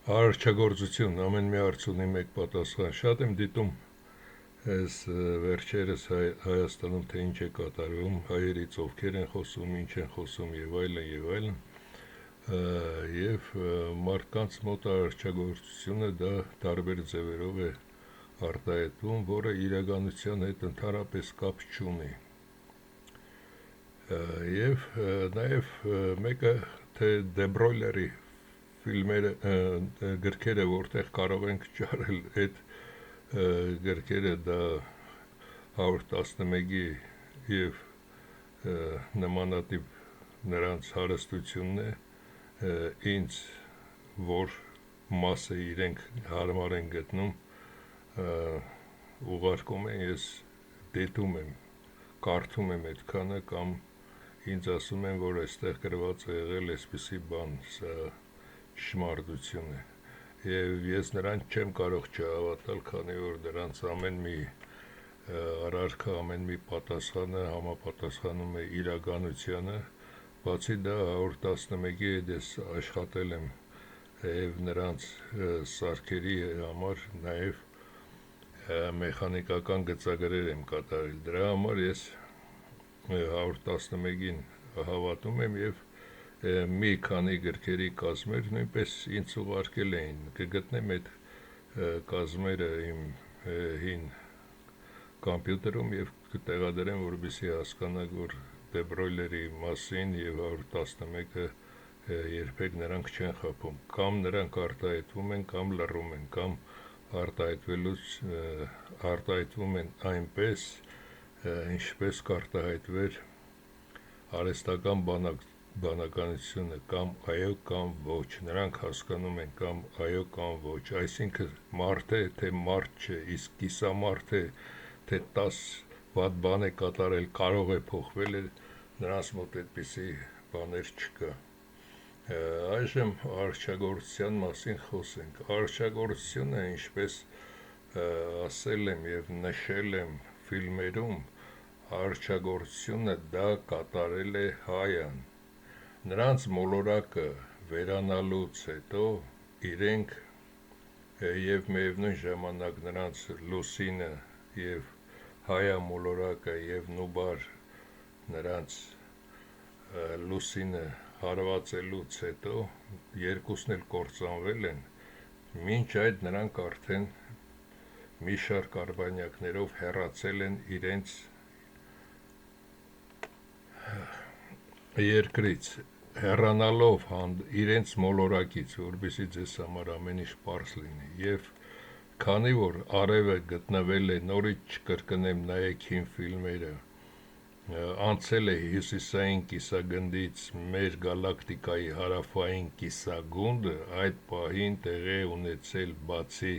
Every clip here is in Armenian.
Արարչագործություն ամեն մի հարց ունի մեկ պատասխան։ Շատ եմ դիտում այս վերջերս Հայաստանում թե ինչ է կատարվում, հայերից ովքեր են խոսում, ինչ են խոսում եւ այլն եւ այլն։ Եվ մարդկանց մոտ արարչագործությունը դա տարբեր ձևերով է արտահայտվում, որը իրականության հետ ընդհանրապես կապ չունի։ Եվ նաեւ մեկը թե Դեբրոյլերի ֆիլմերը, գրքերը, որտեղ կարող ենք ճարել այդ գրքերը, դա 111-ի եւ նմանատիպ նրանց հարստությունն է, ինձ որ մասը իրենք հարմար են գտնում, ուղարկում են, ես դիտում եմ, կարդում եմ այդքանը կամ ինձ ասում են, որ այստեղ գրված է եղել այսպիսի բան, սա ճշմարտություն է։ Եվ ես նրանց չեմ կարող չհավատալ, քանի որ նրանց ամեն մի արարքը, ամեն մի պատասխանը համապատասխանում է իրականությանը, բացի դա 111-ի հետ ես աշխատել եմ եւ նրանց սարքերի համար նաեւ մեխանիկական գծագրեր եմ կատարել։ Դրա համար ես 111-ին հավատում եմ եւ մի քանի գրքերի կազմեր նույնպես ինձ ուղարկել էին, կգտնեմ այդ կազմերը իմ հին կոմպյուտերում եւ կտեղադրեմ, որպեսզի հասկանաք, որ Դեբրոյլերի մասին եւ 111-ը երբեք նրանք չեն խփում, կամ նրանք արտահայտվում են, կամ լռում են, կամ արտահայտվում են այնպես, ինչպես կարտահայտվեր արհեստական բանականությունը, կամ այո կամ ոչ, նրանք հասկանում են կամ այո կամ ոչ, այսինքն մարդ է, թե մարդ չէ, իսկ կիսամարդ է, թե 10 վատ բան է կատարել, կարող է փոխվել, նրանց մոտ այդպիսի բաներ չկա։ Այժմ արարչագործության մասին խոսենք։ Արարչագործությունը, ինչպես ասել եմ եւ նշել եմ ֆիլմերում, արարչագործությունը դա կատարել է Հայան։ Նրանց մոլորակը վերանալուց հետո իրենք եւ միևնույն ժամանակ նրանց Լուսինը եւ Հայա մոլորակը եւ Նուբար նրանց Լուսինը հարվածելուց հետո երկուսն էլ կործանվել են, մինչ այդ նրանք արդեն մի շարք արբանյակներով հեռացել են իրենց երկրից, հեռանալով իրենց մոլորակից, որպեսզի ձեզ համար ամեն ինչ պարզ լինի, եւ քանի որ արևը գտնվել է, նորից չկրկնեմ, նայեք հին ֆիլմերը, անցել է հյուսիսային կիսագնդից մեր գալակտիկայի հարավային կիսագունդը, այդ պահին տեղի է ունեցել բացի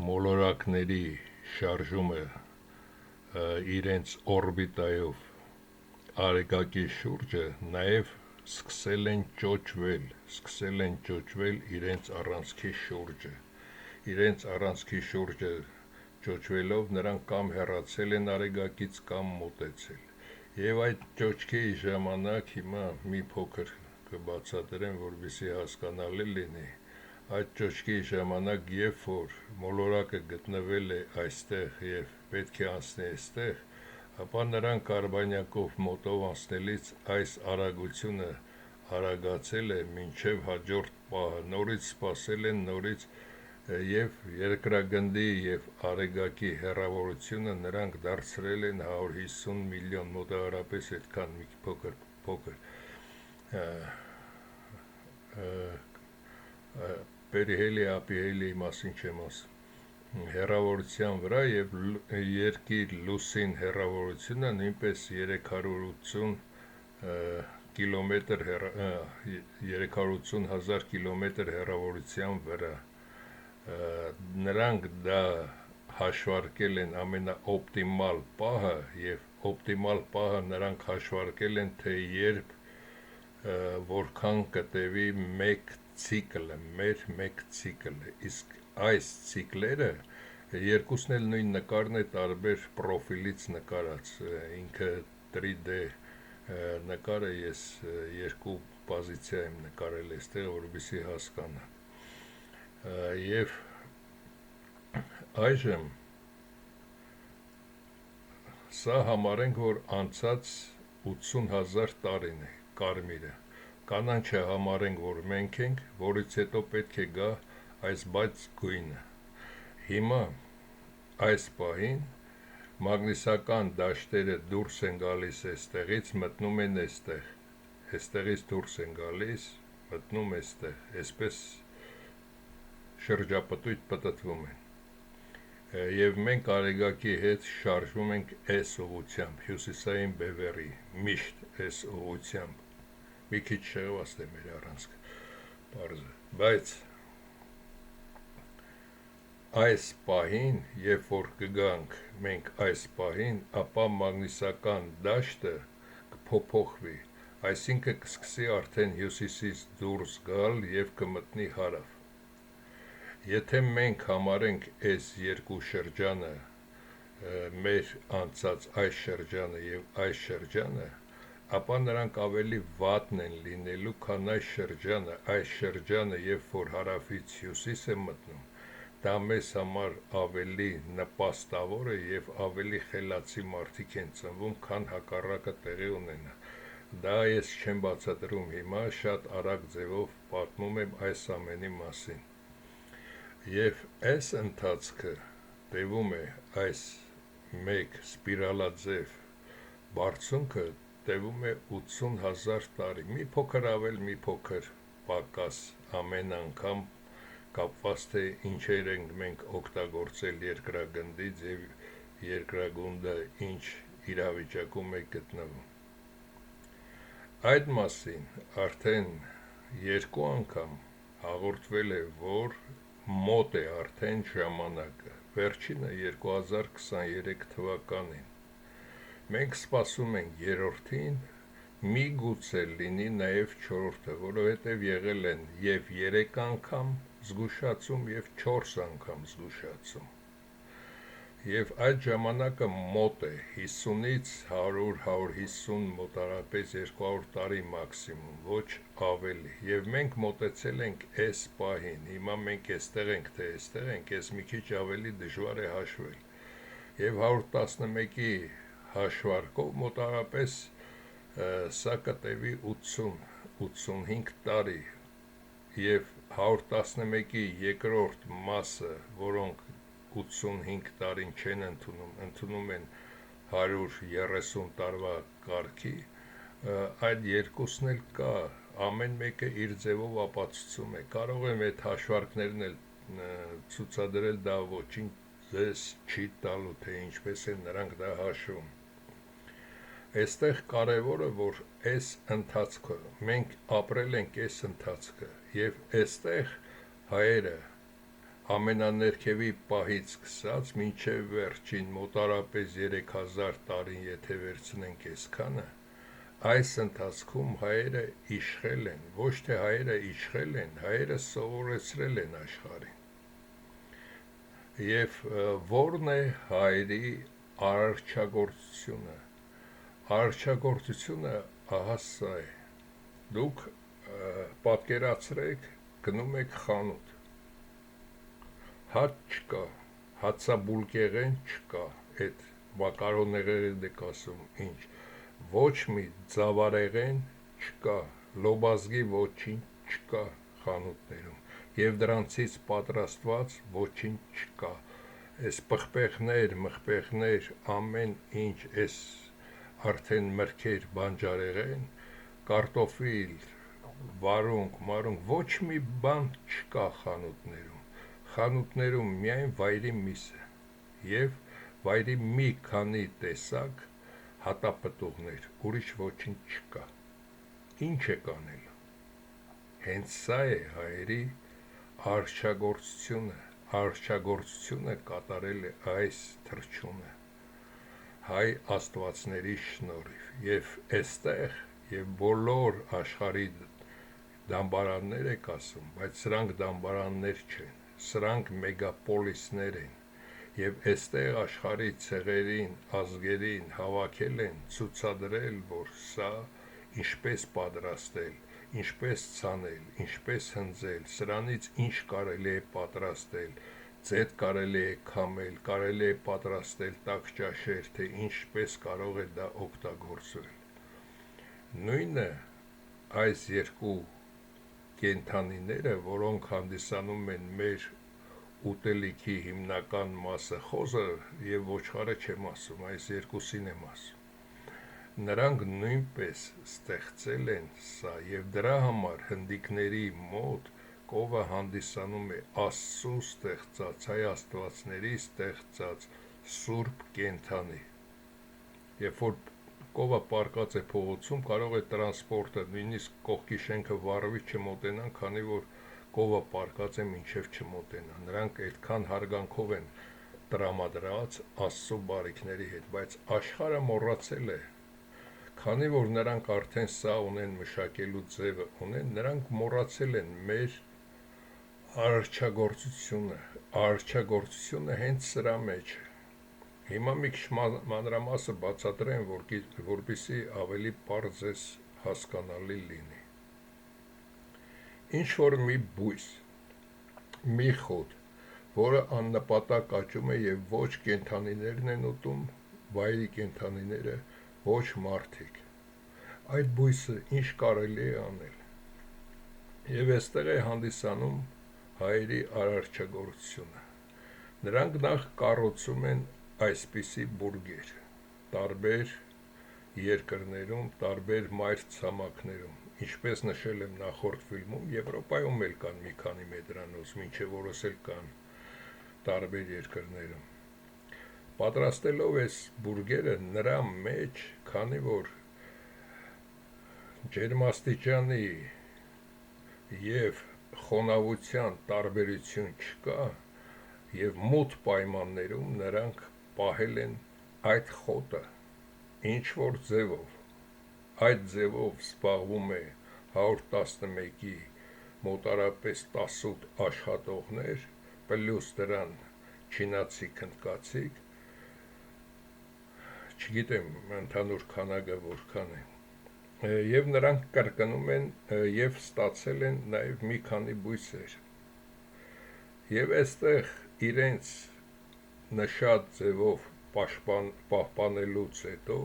մոլորակների շարժումը իրենց օրբիտայով Արեգակի շուրջը, նաև սկսել են ճոճվել իրենց առանցքի շուրջը։ Իրենց առանցքի շուրջը ճոճվելով նրանք կամ հեռացել են Արեգակից, կամ մոտեցել։ Եվ այդ ճոճքի ժամանակ հիմա մի փոքր կբացատրեմ, որպեսզի հասկանալի լինի։ Այդ ճոճքի ժամանակ, երբ որ մոլորակը գտնվել է այստեղ եւ պետք է անցնի այստեղ, ապա նրանք արբանյակով մոտով անցնելիս այս արագությունը արագացել է մինչև հաջորդ պահը, նորից սպասել են, նորից եւ երկրագնդի եւ Արեգակի հեռավորությունը նրանք դարձրել են 150 միլիոն, մոտավորապես այդքան մի փոքր Պերիհելի ապիհելի մասին չեմ ասում հեռավորության վրա եւ երկիր լուսին հեռավորությունը նույնպես 380 կիլոմետր 380,000 կիլոմետր հեռավորության վրա նրանք դա հաշվարկել են ամենաօպտիմալ պահը եւ օպտիմալ պահը նրանք հաշվարկել են թե երբ որքան կտևի մեկ ցիկլը, մեր մեկ ցիկլը, իսկ այս ցիկլերը երկուսն էլ նույն նկարն է տարբեր պրոֆիլից նկարած, ինքը 3D նկարը ես երկու պոզիցիա եմ նկարել այստեղ, որպեսզի հասկանա։ Եվ այժմ սա համարենք, որ անցած 80,000 տարին է կարմիրը, կանանչը համարենք, որ մենք ենք, որից հետո պետք է գա այս բաց գույնը։ Հիմա այս պահին մագնիսական դաշտերը դուրս են գալիս այստեղից, մտնում են այստեղ, այստեղից դուրս են գալիս, մտնում այստեղ, այսպես շրջապտույտ պտտվում են, և մենք արեգակի հետ շարժվում ենք այս ուղղությամբ, հյուսիսային բևեռի, միշտ այս ուղղությամբ, մի քիչ շեղված է մեր առանցքը, պարզ է, բայց այս պահին, երբ որ կգանք մենք այս պահին, ապա մագնիսական դաշտը կփոփոխվի, այսինքն կսկսի արդեն հյուսիսից դուրս գալ և կմտնի հարավ։ Եթե մենք համարենք այս երկու շրջանը, մեր անցած այս շրջանը և այս շրջանը, ապա նրանք ավելի վատն են լինելու, քան այս շրջանը, երբ որ հարավից հյուսիս է մտնում, դա մեզ համար ավելի նպաստավոր է և ավելի խելացի մարդիկ են ծնվում, քան հակառակը տեղի ունենա։ Դա ես չեմ բացատրում հիմա, շատ արագ ձևով պատմում եմ այս ամենի մասին։ Եվ այս ընթացքը տևում է, այս մեկ սպիրալաձև բարձունքը տևում է 80,000 տարի, մի փոքր ավել, մի փոքր պակաս ամեն անգամ, կապված թե ինչեր ենք մենք օգտագործել երկրագնդից և երկրագունդը ինչ իրավիճակում է գտնվում։ Այդ մասին արդեն 2 անգամ հաղորդվել է, որ մոտ է արդեն ժամանակը, վերջինը 2023 թվականին, մենք սպասում ենք 3-ին, միգուցե լինի նաև 4-ը, որովհետև եղել են և 3 անգամ զգուշացում և 4 անգամ զգուշացում, և այդ ժամանակը մոտ է, 50-ից 100-150, մոտարապես 200 տարի մաքսիմում, ոչ ավելի, և մենք մոտեցել ենք այս պահին, հիմա մենք այստեղ ենք, թե այստեղ ենք, այս մի քիչ ավելի դժվար է հաշվել, և 111-ի հաշվարկով մոտարապես սա կտևի 80-85 տարի, և 111-ի երկրորդ մասը, որոնք 85 տարին չեն ընդունում են 130 տարվա կարգի, այդ երկուսն էլ կա, ամեն մեկը իր ձևով ապացուցում է, կարող եմ այդ հաշվարկներն էլ ցուցադրել, դա ոչինչ ձեզ չի տալու, թե ինչպես են նրանք դա հաշվում։ Այստեղ կարևորը, որ այս ընթացքը, մենք ապրել ենք այս ընթացքը, և այստեղ հայերը ամենաներքևի պահից սկսած մինչև վերջին մոտարապես 3000 տարին, եթե վերցնենք այսքանը, այս ընթացքում հայերը իշխել են, ոչ թե հայերը իշխել են, հայերը սովորեցրել են աշխարհին։ Եվ որն է հայերի արարչագործությունը։ Արարչագործությունը ահա սա է, դուք պատկերացրեք, գնում եք խանութ, հաց չկա, հացաբուլկեղեն չկա, այդ մակարոնեղենն եք ասում, ինչ, ոչ մի ձավարեղեն չկա, լոբազգի ոչինչ չկա խանութներում, և դրանցից պատրաստված ոչինչ չկա, այս մղպեղներ, ամեն ինչ, այս արդեն մրգեր, բանջարեղեն, կարտոֆիլ, վարունգ, ոչ մի բան չկա խանութներում, խանութներում միայն վայրի միսը և վայրի մի քանի տեսակ հատապտուղներ, ուրիշ ոչինչ չկա, ինչ եք անելու, հենց սա է հայերի արարչագործությունը կատարել է այս թռչունը, հայ աստվածների շնորհիվ, և այստեղ, և բոլոր աշխարհի դամբարաններ եք ասում, բայց սրանք դամբարաններ չեն, սրանք մեգապոլիսներ են, և այստեղ աշխարհի ցեղերին, ազգերին հավաքել են, ցուցադրել, որ սա ինչպես պատրաստել, ինչպես ցանել, ինչպես հնձել, սրանից ինչ կարելի է պատրաստել, ձետ կարելի է քամել, կարելի է պատրաստել տաք ճաշեր, թե ինչպես կարող է դա օգտագործվել։ Նույնը այս երկու կենդանիները, որոնք հանդիսանում են մեր ուտելիքի հիմնական մասը, խոզը եւ ոչխարը չեմ ասում, այս երկուսին եմ ասում։ Նրանք նույնպես ստեղծել են սա եւ դրա համար հնդիկների մոտ կովը հանդիսանում է Աստծո ստեղծած, հայ աստվածների ստեղծած սուրբ կենդանի։ Երբ որ կովը պառկած է փողոցում, կարող է տրանսպորտը, նույնիսկ կողքի շենքը վառվի չմոտենան, քանի որ կովը պարկած է մինչև չմոտենա, նրանք այդքան հարգանքով են տրամադրած Աստծո բարիքների հետ, բայց աշխարհը մոռացել է, քանի որ նրանք արդեն սա ունեն մշակելու ձևը ունեն, նրանք մոռացել են մեր արարչագործությունը հենց սրա մեջ է։ Հիմա մի քիչ մանրամասը բացատրեմ, որպեսզի ավելի պարզ ձեզ հասկանալի լինի։ Ինչ որ մի բույս, մի խոտ, որը աննպատակ աճում է եւ ոչ կենդանիներն են ուտում, վայրի կենդանիները, ոչ մարդիկ։ Այդ բույսը ինչ կարելի է անել։ Եվ այստեղ է հանդիսանում հայերի արարչագործությունը։ Նրանք նախ կառուցում են այսպիսի բուրգեր, տարբեր երկրներում, տարբեր մայրցամաքներում, ինչպես նշել եմ նախորդ ֆիլմում, Եվրոպայում էլ կան մի քանի մեդրանոց, մինչև որս էլ կան տարբեր երկրներում։ Պատրաստելով այս բուրգերը, նրա մեջ, քանի որ ջերմաստիճանի եւ խոնավության տարբերություն չկա, եւ մութ պայմաններում նրանք պահել են այդ խոտը ինչ որ ձևով, այդ ձևով զբաղվում է 111-ի մոտարապես 18 աշխատողներ, պլյուս դրան չինացի քնդկացիկ, չգիտեմ ընդհանուր քանակը որքան է, եւ նրանք կրկնում են եւ ստացել են նաեւ մի քանի բույսեր։ Եվ այստեղ իրենց նշած ձևով պահպանելուց հետո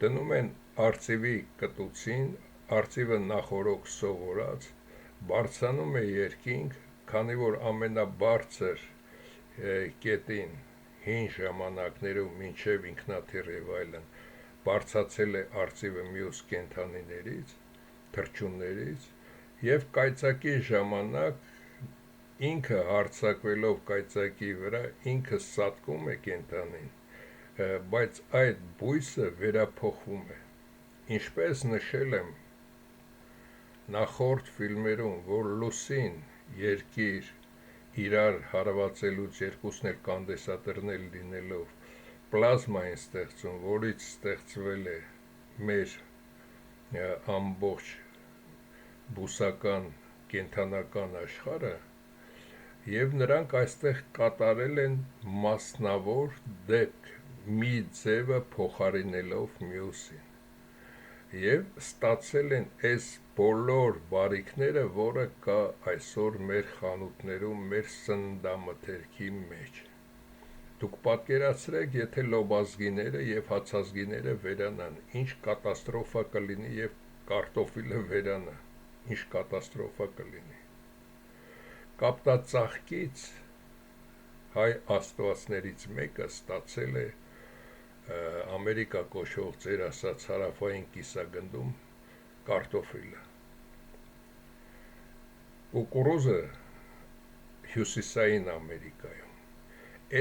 դնում են արծիվի կտուցին, արծիվը նախորոք սովորած, բարձրանում է երկինք, քանի որ ամենաբարձր կետին հին ժամանակներում մինչև ինքնաթիռ եւ այլն բարձացել է արծիվը մյուս կենդանիներից, թռչուններից, եւ կայծակի ժամանակ ինքը հարձակվելով կայծակի վրա, ինքը սատկում է կենդանին, բայց այդ բույսը վերափոխվում է։ Ինչպես նշել եմ նախորդ ֆիլմերում, որ լուսին, երկիր իրար հարվածելուց երկուսն էլ կանդեսատրներ լինելով պլազմա են ստեղծում, որից ստեղծվել է մեր ամբողջ բուսական կենդանական աշխարհը, եւ նրանք այստեղ կատարել են մասնավոր դեպք, մի ձևը փոխարինելով մյուսին, եւ ստացել են այս բոլոր բարիքները, որը կա այսօր մեր խանութներում, մեր սննդամթերքի մեջ։ Դուք պատկերացրեք, եթե լոբազգիները եւ հացազգիները վերանան, ինչ կատաստրոֆա կլինի, եւ կարտոֆիլը վերանա, ինչ կատաստրոֆա կլինի։ Կապտածաղկից հայ աստվածներից մեկը ստացել է Ամերիկա կոչվող ձեր ասած հարավային կիսագնդում կարտոֆիլը։ Կուկուրուզը հյուսիսային Ամերիկայում։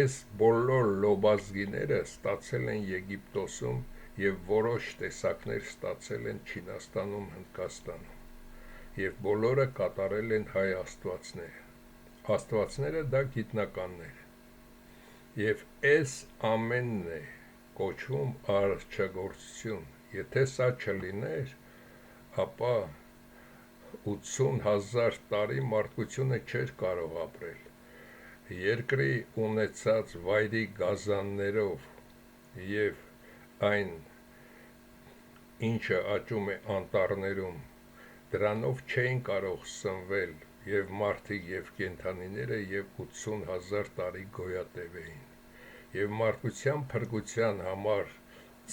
Այս բոլոր լոբազգիները ստացել են Եգիպտոսում եւ որոշ տեսակներ ստացել են Չինաստանում, Հնդկաստանում, եւ բոլորը կատարել են հայ աստվածները։ Աստվածները դա գիտնականներ։ Եվ այս ամենն է կոչվում արարչագործություն։ Եթե սա չլիներ, ապա 80,000 տարի մարդկությունը չէր կարող ապրել։ Երկրի ունեցած վայրի գազաններով եւ այն ինչը աճում է անտառներում դրանով չէին կարող սնվել եւ մարդիկ եւ կենդանիները եւ 80,000 տարի գոյատև էին եւ մարդկության փրկության համար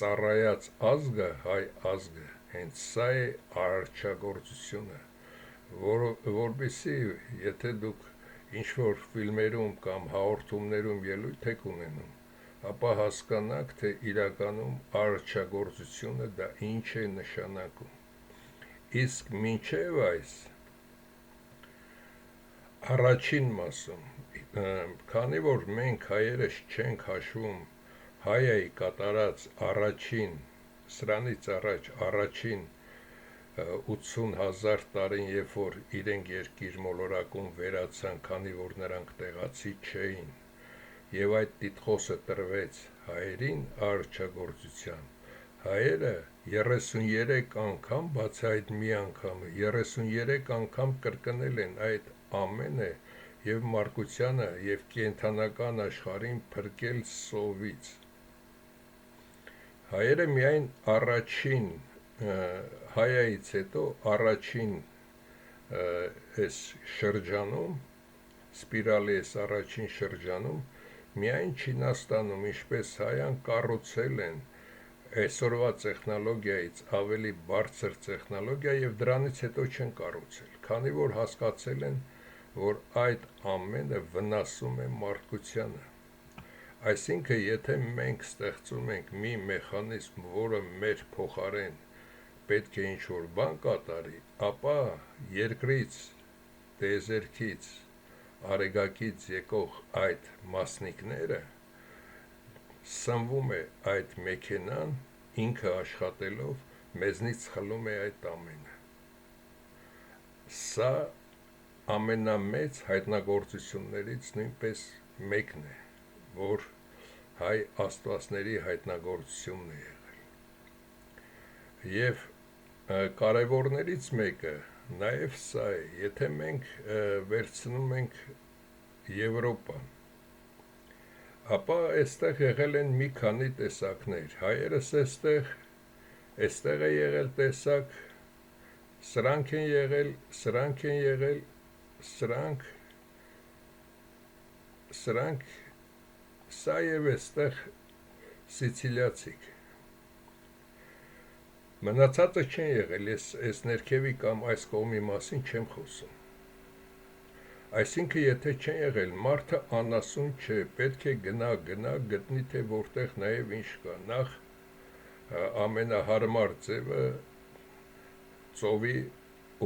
ծառայած ազգը հայ ազգը հենց սա է արարչագործությունը որովհետեւ եթե դուք ինչ-որ ֆիլմերում կամ հաղորդումներում ելույթ եք ունենում, ապա հասկանաք, թե իրականում արարչագործությունը դա ինչ է նշանակում։ Իսկ մինչև այս առաջին մասում, քանի որ մենք հայերս չենք հաշվում հայայի կատարած առաջին, սրանից առաջ առաջին 80,000 տարին, երբ որ իրենք երկիր մոլորակում վերացան, քանի որ նրանք տեղացի չէին, եւ այդ տիտղոսը տրվեց հայերին արարչագործության, հայերը 33 անգամ, բացի այդ մի անգամը, 33 անգամ կրկնել են այդ ամենը եւ մարդկությանը եւ կենդանական աշխարհին փրկել սովից։ Հայերը միայն առաջին հայայից հետո առաջին այս շրջանում, սպիրալի այս առաջին շրջանում, միայն Չինաստանում, ինչպես հայան կառուցել են այսօրվա տեխնոլոգիայից ավելի բարձր տեխնոլոգիա եւ դրանից հետո չեն կառուցել, քանի որ հասկացել են, որ այդ ամենը վնասում է մարդկությանը։ Այսինքն, եթե մենք ստեղծում ենք մի մեխանիզմ, որը մեր փոխարեն պետք է ինչ-որ բան կատարի, ապա երկրից, տիեզերքից, արեգակից եկող այդ մասնիկները սնվում է այդ մեքենան, ինքը աշխատելով մեզնից խլում է այդ ամենը։ Սա ամենամեծ հայտնագործություններից նույնպես մեկն է, որ հայ աստվածների հայտնագործությունն է եղել։ Եվ կարևորներից մեկը նաև սա է, եթե մենք վերցնում ենք Եվրոպան, ապա այստեղ եղել են մի քանի տեսակներ, հայերս այստեղ է եղել տեսակ, սրանք են եղել, սրանք, սա եւ այստեղ սիցիլիացիք։ Մնացածը չեն եղել, ես ներքևի կամ այս կողմի մասին չեմ խոսում։ Այսինքն, եթե չեն եղել, մարդը անասուն չէ, պետք է գնա, գտնի, թե որտեղ նաև ինչ կա։ Նախ ամենահարմար ձևը ծովի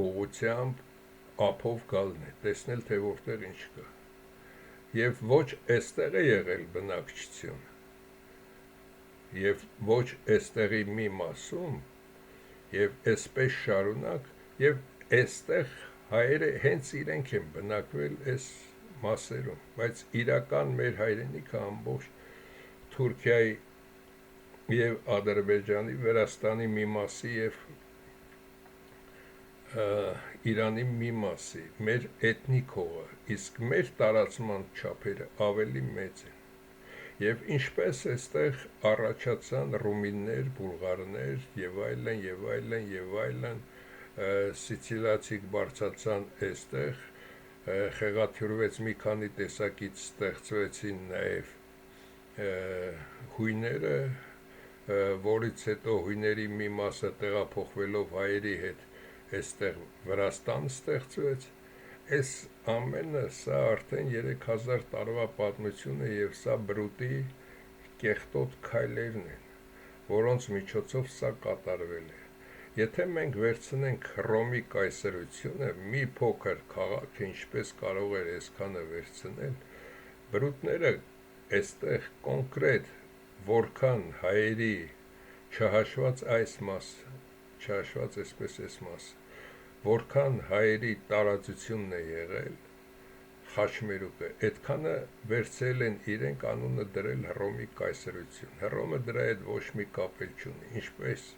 ուղղությամբ ափով գալն է, տեսնել, թե որտեղ ինչ կա։ Եվ ոչ այստեղ է եղել բնակչություն, եւ ոչ այստեղի մի մասում, եւ այսպես շարունակ, եւ այստեղ հայերը հենց իրենք են բնակվել այս մասերում, բայց իրական մեր հայրենիքը ամբողջ Թուրքիայի եւ Ադրբեջանի, Վրաստանի մի մասի եւ Իրանի մի մասի, մեր էթնիկ հողը, իսկ մեր տարածման չափերը ավելի մեծ են։ Եվ ինչպես այստեղ առաջացան ռումիններ, բուլղարներ եւ այլն, սիցիլիացիք բարձացան այստեղ, խեղաթյուրվեց մի քանի տեսակից ստեղծվեցին նաեւ հույները, որից հետո հույների մի մասը տեղափոխվելով հայերի հետ այստեղ Վրաստան ստեղծվեց։ Այս ամենը սա արդեն 3000 տարվա պատմություն է եւ սա բրուտի կեղտոտ քայլերն են, որոնց միջոցով սա կատարվել է։ Եթե մենք վերցնենք Հռոմի կայսրությունը, մի փոքր քաղաք, ինչպես կարող էր այսքանը վերցնել, բրուտները այստեղ կոնկրետ որքան հայերի չհաշված այս մասը, չհաշված այսպես այս մասը, որքան հայերի տարածությունն է եղել, խաչմերուկը, այդքանը վերցրել են իրենք անունը դրել Հռոմի կայսրություն։ Հռոմը դրա հետ ոչ մի կապ չունի, ինչպես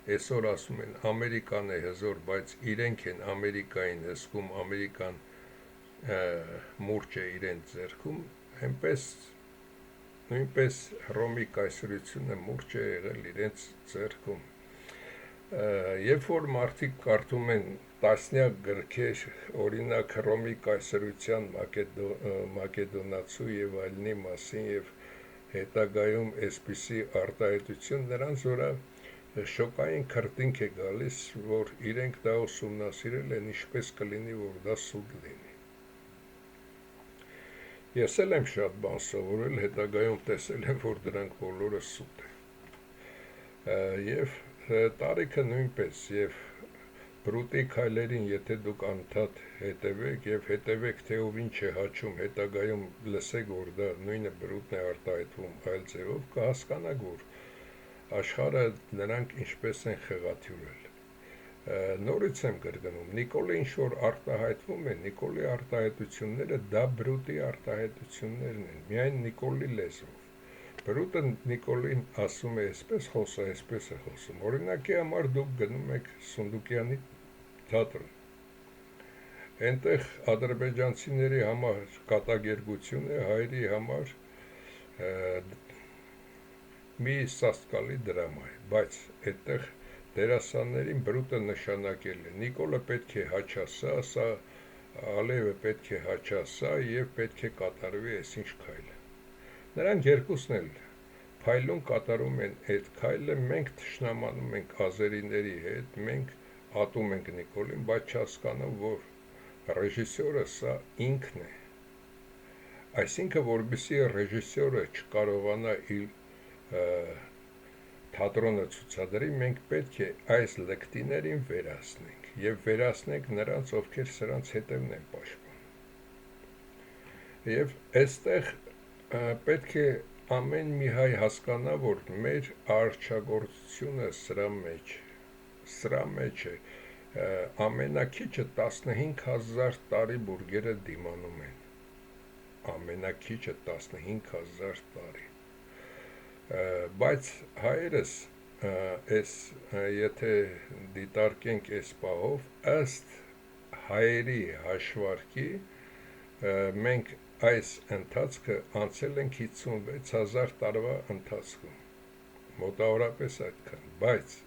այսօր ասում են Ամերիկան է հզոր, բայց իրենք են Ամերիկային հսկում, Ամերիկան մուրճ է իրենց ձեռքում, այնպես նույնպես Հռոմի կայսրությունը մուրճ է եղել իրենց ձեռքում։ Երբ որ մարդիկ կարդում են տասնյակ գրքեր, օրինակ Հռոմի կայսրության մակեդոնացու եւ այլնի մասին եւ հետագայում այսպիսի արտահայտություն նրանց վրա շոկային քրտինք է գալիս, որ իրենք դա ուսումնասիրել են, ինչպես կլինի, որ դա սուտ լինի։ Ես էլ եմ շատ բան սովորել, հետագայում տեսել եմ, որ դրանք բոլորը սուտ են։ Եվ տարիքը նույնպես, եւ բրուտի քայլերին, եթե դուք անդադ հետևեք եւ հետևեք, թե ով ինչ է հաչում, հետագայում լսեք, որ դա նույնը բրուտն է արտահայտվում այլ ձևով, կհասկանաք, որ աշխարհը նրանք ինչպես են խեղաթյուրել։ Նորից եմ կրկնում, Նիկոլը ինչ-որ արտահայտվում է, Նիկոլի արտահայտությունները դա բրուտի արտահայտություններն են, միայն Նիկոլի լեզվով։ Բրուտը Նիկոլին ասում է այսպես խոսա, այսպես է խոսում։ Օրինակի համար դուք գնում եք Սունդուկյանի թատրոն։ Այնտեղ ադրբեջանցիների համար կատակերգություն է, հայերի համար մի սաստկալի դրամա է, բայց այդտեղ դերասաններին բրուտը նշանակել է, Նիկոլը պետք է հաչասա, սա Ալիևը պետք է հաչասա եւ պետք է կատարվի այսինչ քայլը։ Նրանք երկուսն էլ փայլուն կատարում են այդ քայլը, մենք թշնամանում ենք ազերիների հետ, մենք ատում ենք Նիկոլին, բայց չհասկանում, որ ռեժիսորը սա ինքն է։ Այսինքն, որպեսզի ռեժիսորը չկարողանա իր թատրոնը ցուցադրի, մենք պետք է այս լկտիներին վերացնենք եւ վերացնենք նրանց, ովքեր սրանց հետևն են պաշտպանում։ Եվ այստեղ պետք է ամեն մի հայ հասկանա, որ մեր արարչագործությունը սրա մեջ է, ամենակիչը 15,000 տարի բուրգերը դիմանում են, ամենակիչը 15,000 տարի։ Բայց հայերս եթե դիտարկենք այս պահով, ըստ հայերի հաշվարկի, մենք այս ընթացքը անցել ենք 56,000 տարվա ընթացքում, մոտավորապես այդքան, բայց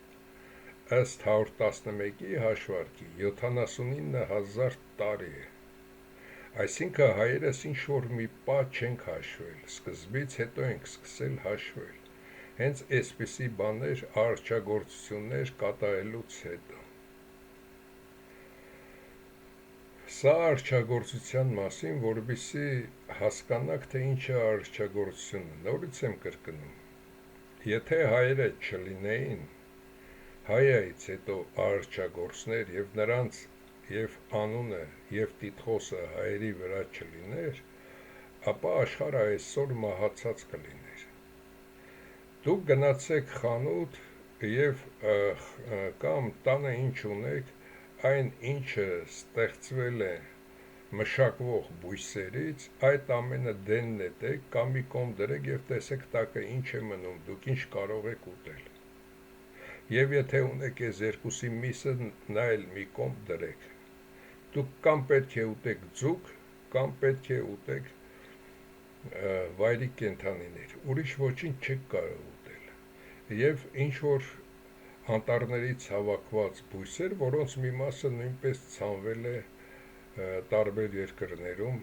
ըստ 111-ի հաշվարկի 79,000 տարի է։ Այսինքն հայերս ինչ-որ մի պահ չենք հաշվել, սկզբից հետո ենք սկսել հաշվել, հենց այսպիսի բաներ, արարչագործություններ կատարելուց հետո։ Սա արարչագործության մասին, որպեսզի հասկանաք, թե ինչ է արարչագործությունը, նորից եմ կրկնում, եթե հայերը չլինեին, հայայից հետո արարչագործներ եւ նրանց եւ անունը եւ տիտղոսը հայերի վրա չլիներ, ապա աշխարհը այսօր մահացած կլիներ։ Դուք գնացեք խանութ եւ կամ տանը ինչ ունեք, այն ինչը ստեղծվել է մշակվող բույսերից, այդ ամենը դեն նետեք կամ մի կողմ դրեք եւ տեսեք տակը ինչ է մնում, դուք ինչ կարող եք ուտել։ Եվ եթե ունեք այս երկուսի միսը, նա էլ մի կողմ դրեք։ Դուք կամ պետք է ուտեք ձուկ, կամ պետք է ուտեք վայրի կենդանիներ, ուրիշ ոչինչ չեք կարող ուտել։ Եվ ինչ-որ անտառներից հավաքված բույսեր, որոնց մի մասը նույնպես ցանվել է տարբեր երկրներում,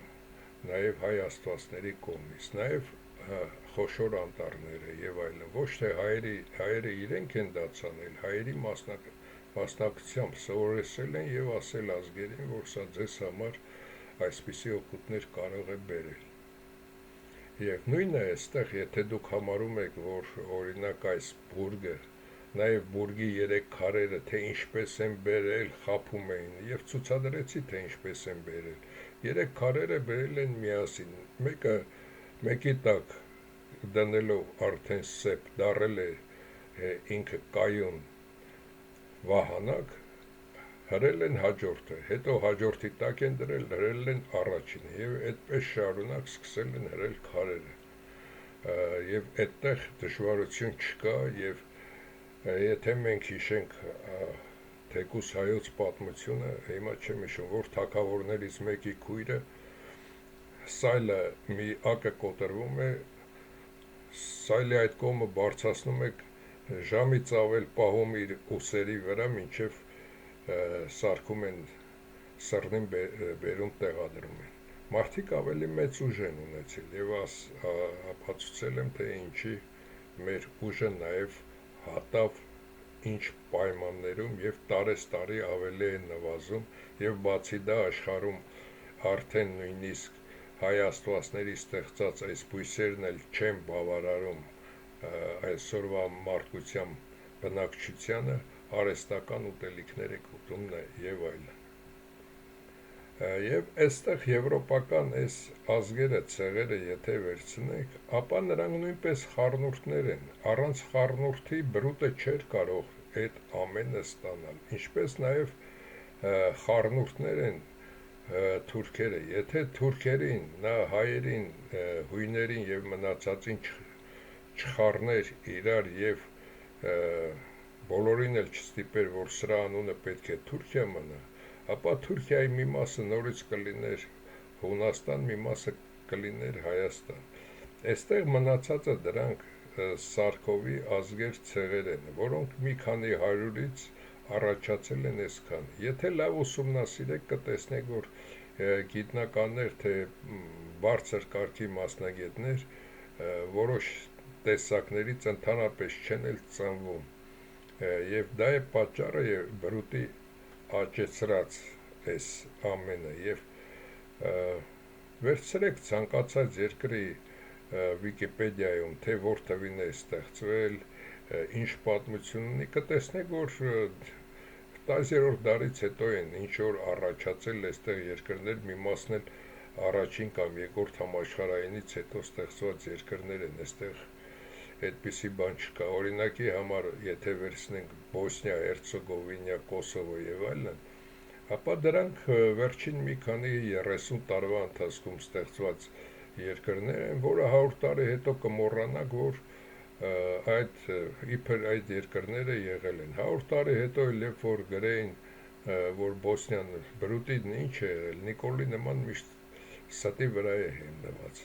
նաև հայ աստվածների կողմից, նաև խոշոր անտառները եւ այլն, ոչ թե հայերը իրենք են դա ցանել, հայերի մասնակցությամբ սովորեցրել են եւ ասել ազգերին, որ սա ձեզ համար այսպիսի օգուտներ կարող է բերել։ Եվ նույնն է այստեղ, եթե դուք համարում եք, որ օրինակ այս բուրգը, նաև բուրգի 3 քարերը, թե ինչպես են բերել, խափում էին եւ ցուցադրեցի, թե ինչպես են բերել։ 3 քարերը բերել են միասին, մեկի տակ դնելով արդեն սեփ դարել է ինքը կայուն վահանակ, հրել են հաջորդը, հետո հաջորդի տակ են դրել, հրել են առաջինը եւ այդպես շարունակ սկսել են հրել քարերը։ Եվ այդտեղ դժվարություն չկա եւ եթե մենք հիշենք թեկուս հայոց պատմությունը, հիմա չեմ հիշում, որ թագավորներից մեկի քույրը սայլը մի ակը կոտրվում է, սայլի այդ կողմը բարձրացնում է ժամից ավել պահում իր ուսերի վրա, մինչև սարքում են սռնին բերում տեղադրում են։ Մարդիկ ավելի մեծ ուժ են ունեցել եւ ապացուցել եմ, թե ինչի մեր ուժը նաեւ հատավ ինչ պայմաններում եւ տարեստարի ավելի է նվազում եւ բացի դա աշխարհում արդեն նույնիսկ հայ աստվածների ստեղծած այս բույսերն էլ չեն բավարարում այսօրվա մարդկության բնակչությանը, արհեստական ուտելիքներ եք ուտում եւ այլն։ Եվ այստեղ եվրոպական այս ազգերը, ցեղերը եթե վերցնենք, ապա նրանք նույնպես խառնուրդներ են, առանց խառնուրդի բրուտը չէր կարող այդ ամենը ստանալ, ինչպես նաև խառնուրդներ են թուրքերը, եթե թուրքերին, նա հայերին, հույներին եւ մնացածին չխառներ իրար եւ բոլորին էլ չստիպեր, որ սրա անունը պետք է Թուրքիա մնա, ապա Թուրքիայի մի մասը նորից կլիներ Հունաստան, մի մասը կլիներ Հայաստան։ Այստեղ մնացածը դրանք Սարքովի ազգեր ցեղեր են, որոնք մի քանի հարյուրից առաջացել են այսքան։ Եթե լավ ուսումնասիրեք, կտեսնեք, որ գիտնականներ, թե բարձր կարգի մասնագետներ որոշ տեսակներից ընդհանրապես չեն էլ ծնվում։ Եվ դա է պատճառը բրուտի աճեցրած այս ամենը եւ վերցրեք ցանկացած երկրի Վիկիպեդիայում, թե որ թվին է ստեղծվել, ինչ պատմություն ունի, կտեսնեք, որ 10-րդ դարից հետո են ինչ որ առաջացել այստեղ երկրներ, մի մասն էլ առաջին կամ երկրորդ համաշխարհայինից հետո ստեղծված երկրներ են, այստեղ այդպիսի բան չկա։ Օրինակի համար, եթե վերցնենք Բոսնիա, Հերցեգովինա, Կոսովո եւ այլն, ապա դրանք վերջին մի քանի 30 տարվա ընթացքում ստեղծված երկրներ են, որը 100 տարի հետո կմոռանանք, որ իբր այդ երկրները եղել են։ 100 տարի հետո երբ որ գրեին, որ Բոսնիան բրուտին ինչ է եղել, Նիկոլի նման միշտ ստի վրա է հիմնված։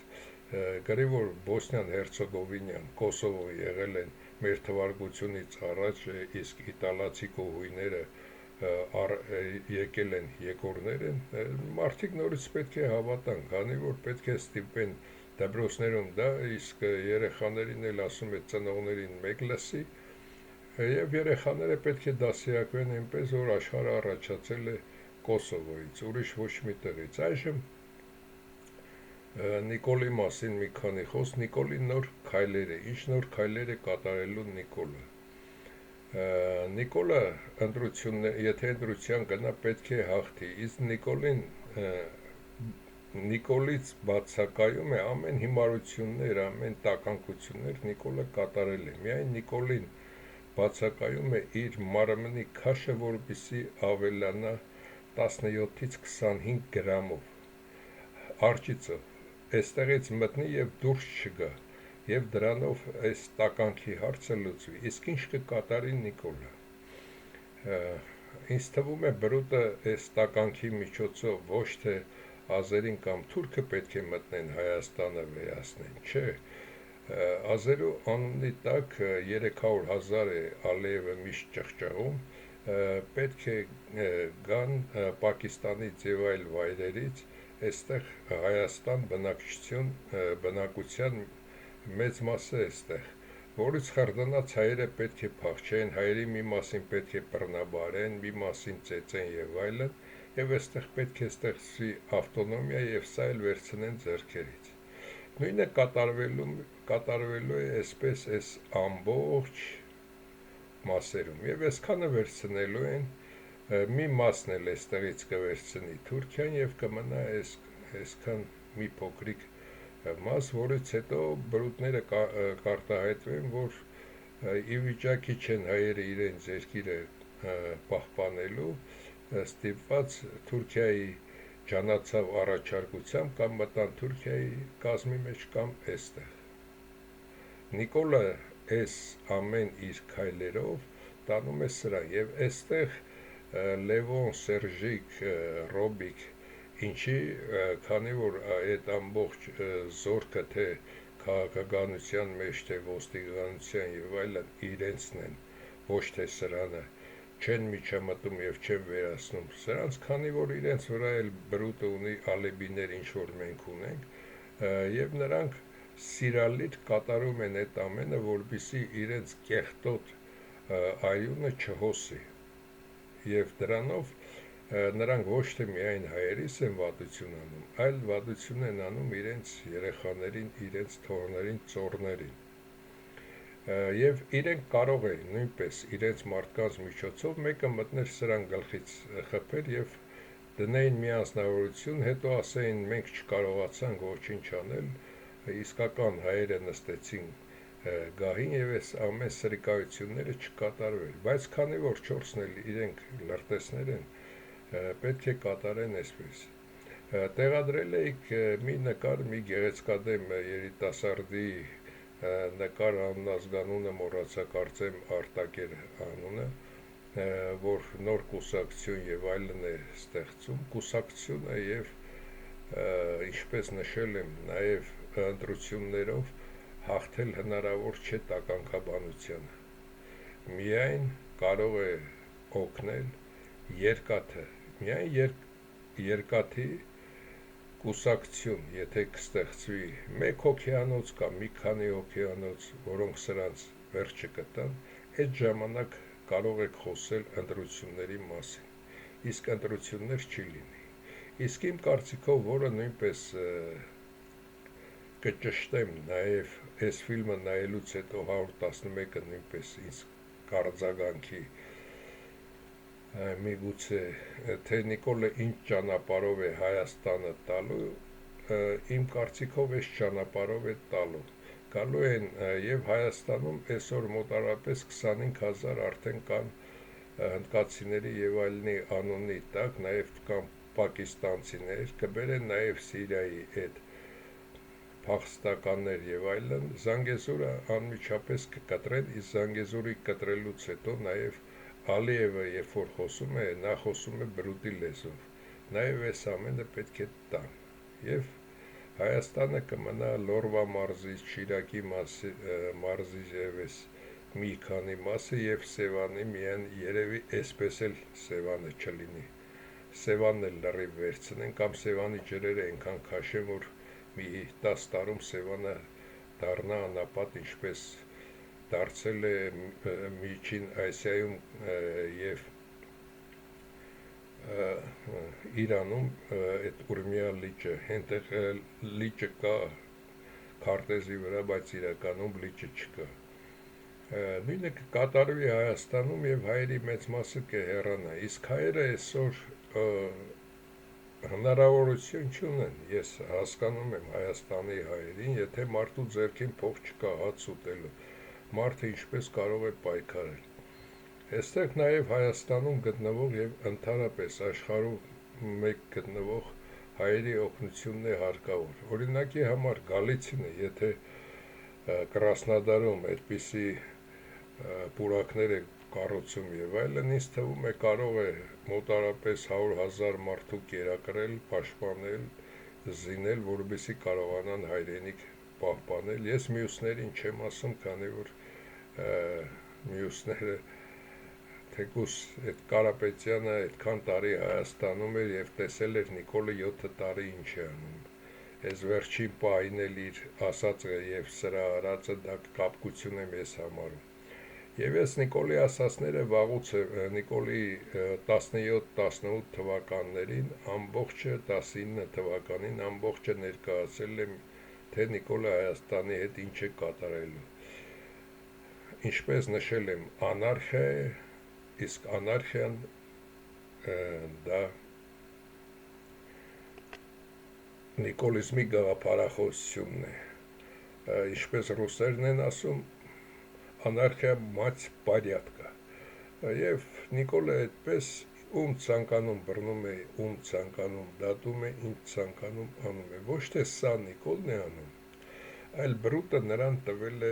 Գրի, որ Բոսնիան, Հերցեգովինան, Կոսովո եղել են մեր թվարկությունից առաջ, իսկ իտալացի կողույները եկել են եկորներ են, մարդիկ նորից պետք է հավատան, քանի որ պետք է ստիպեն դպրոցներում դա, իսկ երեխաներին էլ ասում է ծնողներին մեկ լսի, եւ երեխաները պետք է դասյակվեն այնպես, որ աշխարհը առաջացել է Կոսովոյից, ուրիշ ոչ մի տեղից։ Այժմ Նիկոլի մասին մի քանի խոսք, Նիկոլի նոր քայլերը, ինչ նոր քայլեր է կատարելու Նիկոլը։ Նիկոլը եթե ընտրության գնա, պետք է հաղթի, իսկ Նիկոլից բացակայում է ամեն հիմարություններ, ամեն տականկություններ Նիկոլը կատարել է։ Միայն Նիկոլին բացակայում է իր մարմնի քաշը, որպեսզի ավելանա 17-ից 25 գրամով արջիծով, այստեղից մտնի եւ դուրս չգա, եւ դրանով այս տականքի հարցը լուծվի։ Իսկ ինչ կկատարի Նիկոլը։ Ինձ թվում է բրուտը այս տականքի միջոցով ոչ թե ազերին կամ թուրքը պետք է մտնեն Հայաստանը վերացնեն, չէ։ Ազերու անունի տակ 300,000 է Ալիևը միշտ ճղճղում, պետք է գան Պակիստանից եւ այլ վայրերից, այստեղ Հայաստան բնակության մեծ մասը այստեղ, որից խրդնած հայերը պետք է փախչեն, հայերի մի մասին պետք է բռնաբարեն, մի մասին ծեծեն եւ այլն, եւ այստեղ պետք է ստեղծվի ավտոնոմիա եւ սա էլ վերցնեն ձեռքերից։ Նույնը կատարվելու է այսպես այս ամբողջ մասերում եւ այսքանը վերցնելու են, մի մասն էլ այստեղից կվերցնի Թուրքիան եւ կմնա այսքան մի փոքրիկ մաս, որից հետո բրուտները կարտահայտվեն, որ ի վիճակի չեն հայերը իրենց երկիրը պահպանելու, ստիպված Թուրքիայի ջանացավ առաջարկությամբ կամ մտան Թուրքիայի կազմի մեջ կամ այստեղ։ Նիկոլը այս ամեն իր քայլերով տանում է սրան եւ այստեղ Լևոն, Սերժիկ, Ռոբիկ, ինչի, քանի որ այդ ամբողջ զորքը թե քաղաքականության մեջ, թե ոստիկանության եւ այլն իրենցն են, ոչ թե սրանը, չեն միջամտում եւ չեն վերացնում սրանց, քանի որ իրենց վրա էլ բրուտը ունի ալիբիներ, ինչ որ մենք ունենք, եւ նրանք սիրալիր կատարում են այդ ամենը, որպեսզի իրենց կեղտոտ այունը չհոսի, եւ դրանով նրանք ոչ թե միայն հայերիս են վատություն անում, այլ վատություն են անում իրենց երեխաներին, իրենց թոռներին, ծոռներին։ Եվ իրենք կարող են նույնպես իրենց մարդկանց միջոցով մեկը մտներ սրան գլխից խփել եւ դնեին մի անձնավորություն, հետո ասեին մենք չկարողացանք ոչինչ անել, իսկական հայերը նստեցին գահին եւ այս ամեն սրիկայությունները չկատարվել, բայց քանի որ 4-ն էլ իրենք լրտեսներ են, պետք է կատարեն այսպես։ Տեղադրել էիք մի նկար, մի գեղեցկադեմ երիտասարդի նկար, անունազգանունը մոռացա, կարծեմ Արտակեր անունը, որ նոր կուսակցություն եւ այլն է ստեղծում, կուսակցությունը եւ ինչպես նշել եմ, նաեւ ընտրություններով հաղթել հնարավոր չէ տականքաբանությանը, միայն կարող է օգնել երկաթը, միայն երկաթի կուսակցություն, եթե կստեղծվի մեկ հոգեանոց կամ մի քանի հոգեանոց, որոնք սրանց վերջը կտան, այդ ժամանակ կարող եք խոսել ընտրությունների մասին, իսկ ընտրություններ չի լինի, իսկ իմ կարծիքով, որը նույնպես կճշտեմ նաև այս ֆիլմը նայելուց հետո 111-ը նույնպես ինձ կարձագանքի միգուցե թե Նիկոլը ինչ ճանապարհով է Հայաստանը տալու, իմ կարծիքով այս ճանապարհով է տալու, գալու են եւ Հայաստանում այսօր մոտարապես 25,000 արդեն կան հնդկացիների եւ այլնի անունի տակ, նաեւ կան պակիստանցիներ, կբերեն նաեւ Սիրիայի այդ փախստականներ եւ այլն, Զանգեզուրը անմիջապես կկտրեն, իսկ Զանգեզուրի կտրելուց հետո նաեւ Ալիևը երբ որ խոսում է, նա խոսում է բրուտի լեզվով, նաեւ այս ամենը պետք է տան եւ Հայաստանը կմնա Լորվա մարզի, Շիրակի մարզի եւ այս մի քանի մասը եւ Սևանի միայն երևի այսպես էլ Սևանը չլինի, Սևանն էլ լրիվ վերցնեն կամ Սևանի ջրերը այնքան քաշեն, որ մի 10 տարում Սևանը դառնա անապատ, ինչպես դարձել է Միջին Ասիայում եւ Իրանում այդ Ուրմիա լիճը, այնտեղ լիճը կա քարտեզի վրա, բայց իրականում լիճը չկա։ Նույնը կկատարվի Հայաստանում եւ հայերի մեծ մասը կհեռանա, իսկ հայերը այսօր հնարավորություն չունեն, ես հասկանում եմ Հայաստանի հայերին, եթե մարդու ձեռքին փող չկա հաց ուտելու, մարդը ինչպես կարող է պայքարել։ Այստեղ նաև Հայաստանում գտնվող եւ ընդհանրապես աշխարհում մեկ գտնվող հայերի օգնությունն է հարկավոր։ Օրինակի համար Գալիցինը, եթե Կրասնոդարում այդպիսի պուրակներ է կառուցում եւ այլն, ինձ թվում է կարող է մոտարապես 100,000 մարդու կերակրել, պաշտպանել, զինել, որովհետեւ կարողանան հայրենիք պահպանել։ Ես մյուսներին չեմ ասում, քանի որ մյուսները թեկուս այդ Կարապետյանը այդքան տարի Հայաստանում էր եւ տեսել էր Նիկոլը 7 տարի ինչ է անում։ Այս վերջին պահին էլ իր ասածը եւ սրա արածը դա կապկություն եմ ես համարում։ Եվ ես Նիկոլի ասածները վաղուց Նիկոլի 17-18 թվականներին, ամբողջը 19 թվականին ամբողջը ներկայացել եմ, թե Նիկոլը Հայաստանի հետ ինչ է կատարելու։ Ինչպես նշել եմ, անարխիա է, իսկ անարխիան դա նիկոլիզմի գաղափարախոսությունն է, ինչպես ռուսերն են ասում, անարխիա մать порядка, եւ Նիկոլը այդպես ում ցանկանում բռնում է, ում ցանկանում դատում է, ինչ ցանկանում անում է, ոչ թե սա Նիկոլն է անում, այլ բրուտը նրան տվել է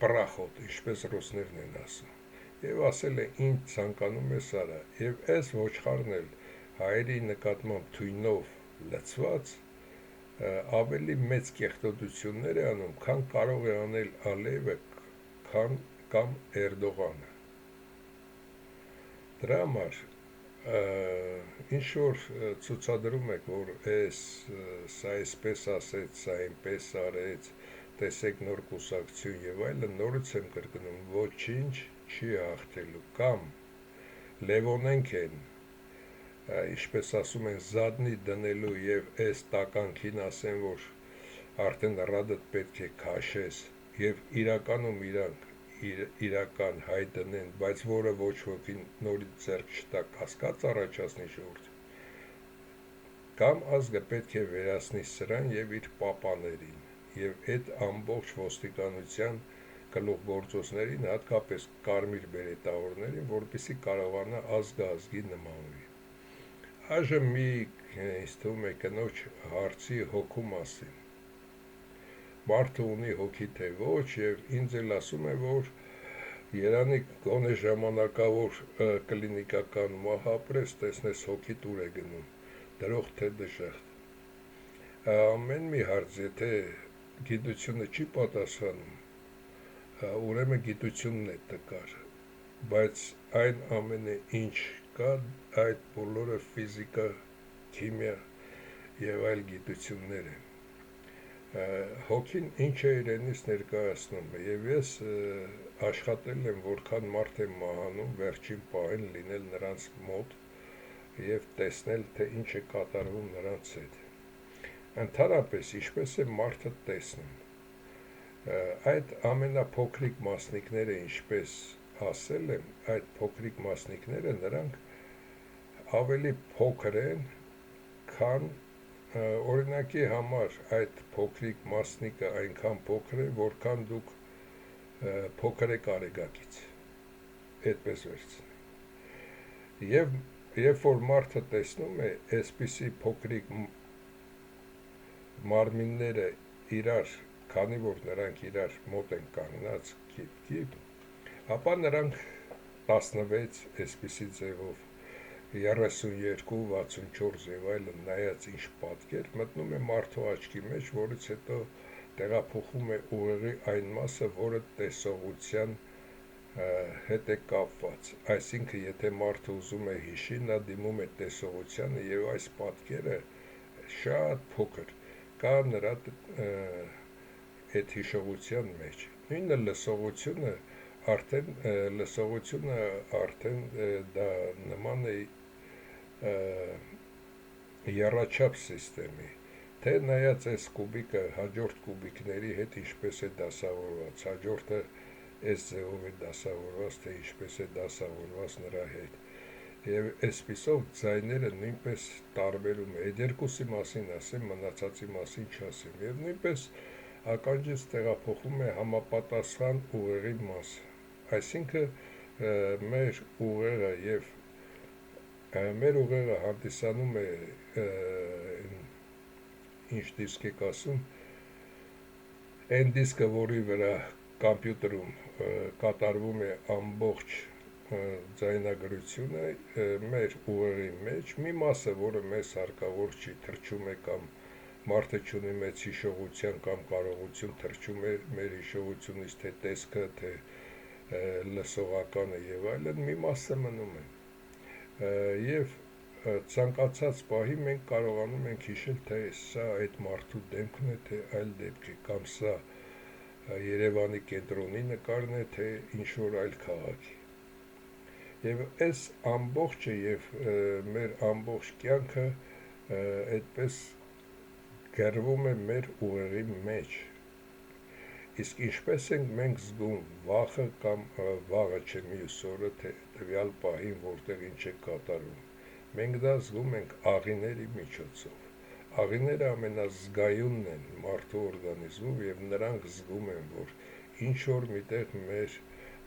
պրախոտ, ինչպես ռուսներն են ասում, եւ ասել է ինչ ցանկանում է սարա, եւ այս ոչխարն էլ հայերի նկատմամբ թույնով լցված ավելի մեծ կեղտոտություններ է անում, քան կարող է անել Ալիևը կամ Էրդողանը։ Դրա համար ինչ որ ցուցադրում եք, որ սա այսպես ասեց, սա այնպես արեց, տեսեք նոր կուսակցություն եւ այլն, նորից եմ կրկնում, ոչինչ չի հաղթելու, կամ Լևոնենք են, ինչպես ասում են, զադնի դնելու եւ այս տականքին ասեն, որ արդեն ռադդ պետք է քաշես եւ իրականում իրանք իրական հայ դնեն, բայց որը ոչ ոքին նորից ձեռք չտա, կասկած առաջացնի ժողովրդի, կամ ազգը պետք է վերացնի սրան եւ իր պապաներին եւ այդ ամբողջ ոստիկանության գլուխգործոցներին, հատկապես կարմիր բերետավորներին, որպեսզի կարողանա ազգը ազգի նմանվի։ Այժմ մի ինձ թվում է կնոջ հարցի հոգու մասին։ Մարդը ունի հոգի թե ոչ, եւ ինձ էլ ասում է, որ Երանի գոնե ժամանակավոր կլինիկական մահ ապրես, տեսնես հոգիդ ուր է գնում, դրող թե դժախտ։ Ամեն մի հարց, եթե գիտությունը չի պատասխանում, ուրեմն գիտությունն է տկար, բայց այն ամենը ինչ կա, այդ բոլորը ֆիզիկա, քիմիա եւ այլ գիտություններ են։ Հոգին ինչ է իրենից ներկայացնում, եւ ես աշխատել եմ, որքան մարդ եմ մահանում, վերջին պահին լինել նրանց մոտ եւ տեսնել, թե ինչ է կատարվում նրանց հետ։ Ընդհանրապես, ինչպես է մարդը տեսնում, այդ ամենափոքրիկ մասնիկները, ինչպես ասել եմ, այդ փոքրիկ մասնիկները նրանք ավելի փոքր են, քան օրինակի համար այդ փոքրիկ մասնիկը այնքան փոքր է, որքան դուք փոքր եք արեգակից, այդպես վերցնի։ Եվ երբ որ մարդը տեսնում է այսպիսի փոքրիկ մարմինները իրար, քանի որ նրանք իրար մոտ են կանգնած կիպ, ապա նրանք 16 այսպիսի ձևով 32-64 եւ այլն նայած ինչ պատկեր մտնում է մարդու աչքի մեջ, որից հետո տեղափոխում է ուղեղի այն մասը, որը տեսողության հետ է կապված։ Այսինքն, եթե մարդը ուզում է հիշի, նա դիմում է տեսողությանը եւ այս պատկերը շատ փոքր կա նրա այդ հիշողության մեջ։ Նույնը լսողությունը արդեն դա նման է եռաչափ սիստեմի, թե նայած այս կուբիկը հաջորդ կուբիկների հետ ինչպես է դասավորված, հաջորդը այս ձևով է դասավորված, թե ինչպես է դասավորված նրա հետ, եւ այսպիսով ձայները նույնպես տարբերում է։ Այդ երկուսի մասին ասեմ, մնացածի մասին չասեմ, եւ նույնպես ականջից տեղափոխում է համապատասխան ուղեղի մասը, այսինքն մեր ուղեղը եւ մեր ուղեղը հանդիսանում է ինչ դիսկ եք ասում, այն դիսկը, որի վրա կամպյուտերում կատարվում է ամբողջ ձայնագրությունը, մեր ուղեղի մեջ մի մասը, որը մեզ հարկավոր չի, թռչում է կամ մարդը չունի մեծ հիշողության կամ կարողություն, թռչում է մեր հիշողությունից, թե տեսքը, թե լսողականը եւ այլն, մի մասը մնում է եւ ցանկացած պահի մենք կարողանում ենք հիշել, թե սա այդ մարդու դեմքն է, թե այլ դեպք է, կամ սա Երևանի կենտրոնի նկարն է, թե ինչ որ այլ քաղաքի։ Եվ այս ամբողջը եւ մեր ամբողջ կյանքը այդպես գրվում է մեր ուղեղի մեջ։ Իսկ ինչպես ենք մենք զգում վախը կամ վաղը չէ մյուս օրը, թե տվյալ պահին որտեղ ինչ է կատարվում, մենք դա զգում ենք աղիների միջոցով։ Աղիները ամենազգայունն են մարդու օրգանիզմում եւ նրանք զգում են, որ ինչ որ միտեղ մեր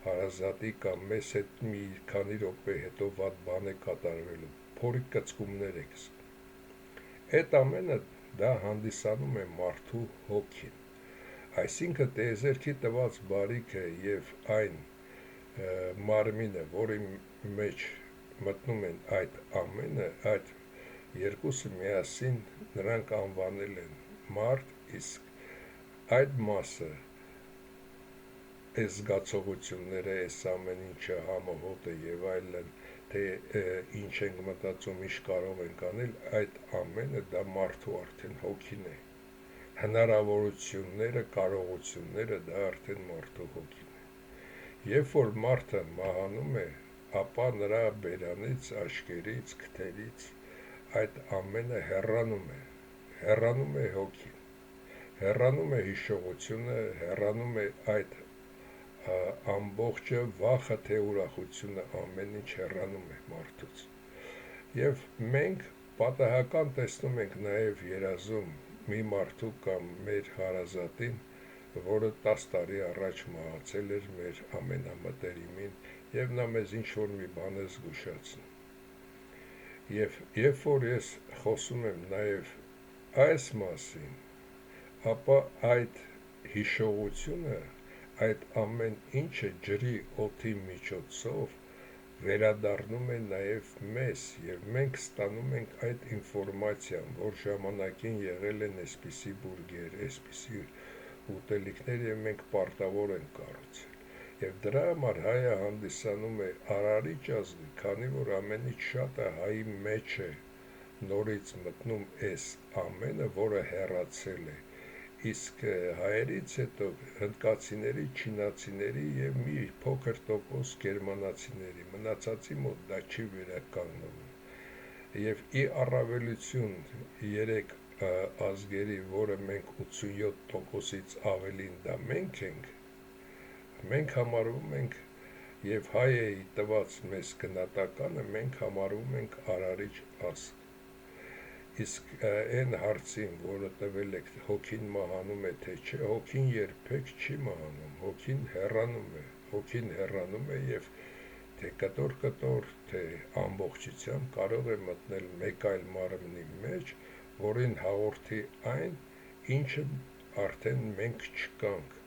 հարազատի կամ մեզ հետ մի քանի րոպե հետո վատ բան է կատարվելու, փորիկ կծկումներ եք զգում։ Այդ ամենը դա հանդիսանում է մարդու հոգին, այսինքն տիեզերքի տված բարիքը եւ այն մարմինը, որի մեջ մտնում են այդ ամենը, այդ երկուսը միասին նրանք անվանել են մարդ, իսկ այդ մասը այս զգացողությունները, այս ամեն ինչը, համոհոտը եւ այլն, թե ինչ ենք մտածում, ինչ կարող ենք անել, այդ ամենը դա մարդու արդեն հոգին է, հնարավորությունները, կարողությունները դա արդեն մարդու հոգին է, երբ որ մարդը մահանում է, ապա նրա բերանից, աչքերից, քթերից այդ ամենը հեռանում է հոգին, հեռանում է հիշողությունը, հեռանում է այդ ամբողջը վախը թե ուրախությունը ամեն ինչ հեռանում է մարդուց, և մենք պատահական տեսնում ենք նաև երազում մի մարդու կամ մեր հարազատին, որը 10 տարի առաջ մահացել էր մեր ամենամտերիմին, և նա մեզ ինչ-որ մի բան է զգուշացնում, և երբ որ ես խոսում եմ նաև այս մասին, ապա այդ հիշողությունը, այդ ամեն ինչը ջրի օդի միջոցով վերադառնում է նաև մեզ, և մենք ստանում ենք այդ ինֆորմացիան, որ ժամանակին եղել են այսպիսի բուրգեր, այսպիսի ուտելիքներ, և մենք պարտավոր ենք կառուցել, և դրա համար հայը հանդիսանում է արարիչ ազգ, քանի որ ամենից շատը հայի մեջ է նորից մտնում այս ամենը, որը հեռացել է, իսկ հայերից հետո հնդկացիների, չինացիների և մի փոքր տոկոս գերմանացիների, մնացածի մոտ դա չի վերականգնվում, և ի առավելություն 3 ազգերի, որը մենք 87%-ից ավելին դա մենք ենք, մենք համարվում ենք, և հայեի տված մեզ գնահատականը մենք համարվում ենք արարիչ ազգ, իսկ այն հարցին, որը տվել եք, հոգին մահանում է, թե չէ, հոգին երբեք չի մահանում, հոգին հեռանում է և թե կտոր, թե ամբողջությամբ կարող է մտնել մեկ այլ մարմնի մեջ, որին հաղորդի այն, ինչը արդեն մենք չկանք,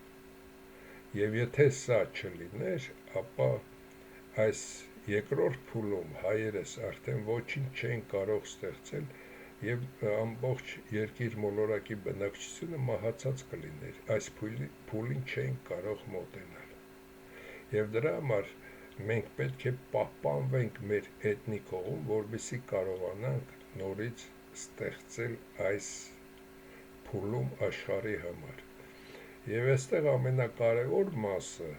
և եթե սա չլիներ, ապա այս երկրորդ փուլում հայերս արդեն ոչինչ չէին կարող ստեղծել, և ամբողջ երկիր մոլորակի բնակչությունը մահացած կլիներ, այս փուլին չէին կարող մոտենալ, և դրա համար մենք պետք է պահպանվենք մեր էթնիկ հողում, որպեսզի կարողանանք նորից ստեղծել այս փուլում աշխարհի համար, և այստեղ ամենակարևոր մասը,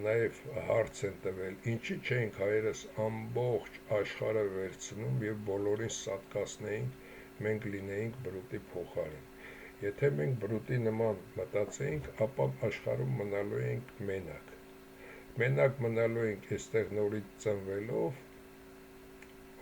նաև հարց են տվել, ինչի չէինք հայերս ամբողջ աշխարհը վերցնում և բոլորին սատկացնեինք, մենք լինեինք բրուտի փոխարեն, եթե մենք բրուտի նման մտածեինք, ապա աշխարհում մնալու էինք մենակ մնալու էինք այստեղ նորից ծնվելով,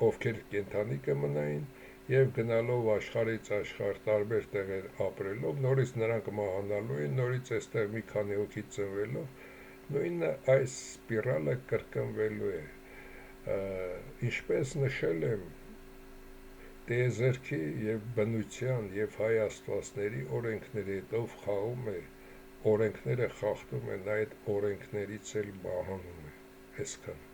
ովքեր կենդանի կմնային, և գնալով աշխարհից աշխարհ տարբեր տեղեր ապրելով, նորից նրանք մահանալու են, նորից այստեղ մի քանի հոգի ծնվելով, նույնը այս սպիրալը կրկնվելու է, ինչպես նշել եմ, տիեզերքի և բնության և հայ աստվածների օրենքների հետով խաղում է, օրենքները խախտում են, այդ օրենքներից էլ մահանում է, այսքան։